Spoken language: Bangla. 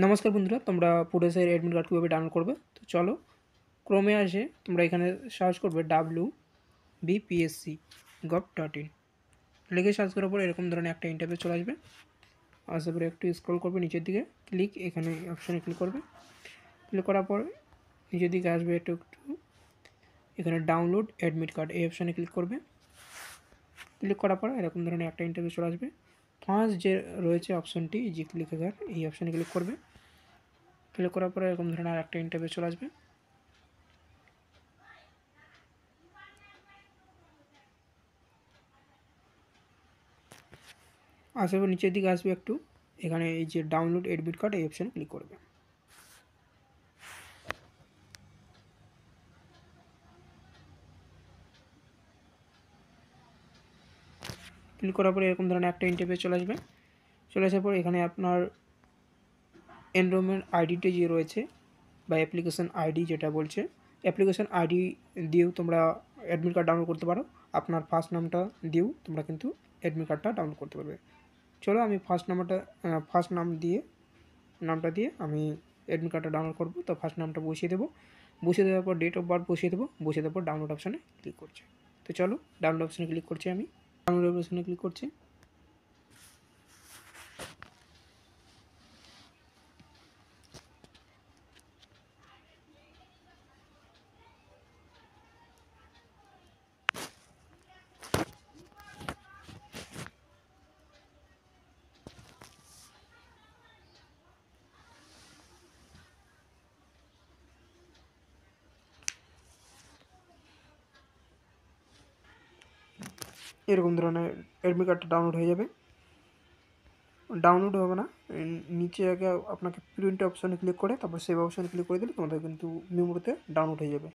নমস্কার বন্ধুরা, তোমরা পুরুষের অ্যাডমিট কার্ড কীভাবে ডাউনলোড করবে। তো চলো, ক্রোমে আসে তোমরা এখানে সার্চ করবে wbpsc.gov.in লিখে সার্চ করার পর এরকম ধরনের একটা ইন্টারফেস চলে আসবে। আসার পরে একটু স্ক্রল করবে নিচের দিকে, এখানে অপশানে ক্লিক করবে। ক্লিক করার পর নিচের দিকে আসবে একটু এখানে ডাউনলোড অ্যাডমিট কার্ড এই অপশানে ক্লিক করবে। ক্লিক করার পর এরকম ধরনের একটা ইন্টারফেস চলে আসবে। ফার্স্ট যে রয়েছে অপশানটি যে ক্লিকার, এই অপশানে ক্লিক করবে। ক্লিক করার পরে এরকম ধরনের একটা ইন্টারফেস চলে আসবে। আসার পর নিচের দিকে আসবে একটু, এখানে এই যে ডাউনলোড অ্যাডমিট কার্ড এই অপশানে ক্লিক করবে। ক্লিক করার পরে এরকম ধরনের একটা ইন্টারফেস চলে আসবে। চলে আসার পর এখানে আপনার এনরোলমেন্ট আইডিটি যে রয়েছে বা অ্যাপ্লিকেশন আইডি যেটা বলছে, অ্যাপ্লিকেশন আইডি দিয়েও তোমরা অ্যাডমিট কার্ড ডাউনলোড করতে পারো। আপনার ফার্স্ট নামটা দিয়েও তোমরা কিন্তু অ্যাডমিট কার্ডটা ডাউনলোড করতে পারবে। চলো, আমি ফার্স্ট নামটা দিয়ে আমি অ্যাডমিট কার্ডটা ডাউনলোড করবো। তো ফার্স্ট নামটা বসিয়ে দেবো। বসিয়ে দেওয়ার পর ডেট অফ বার্থ বসিয়ে দেবো। বসিয়ে দেওয়ার পর ডাউনলোড অপশানে ক্লিক করছি। তো চলো, ডাউনলোড অপশানে ক্লিক করছি। আমি ডাউনলোড অপশানে ক্লিক করছি। এরকম ধরনের অ্যাডমিট কার্ডটা ডাউনলোড হয়ে যাবে। ডাউনলোড হবে না, নিচে আগে আপনাকে প্রিন্ট অপশানে ক্লিক করে তারপর সেভ অপশানে ক্লিক করে দিলে তোমাদের কিন্তু মেমোরিতে ডাউনলোড হয়ে যাবে।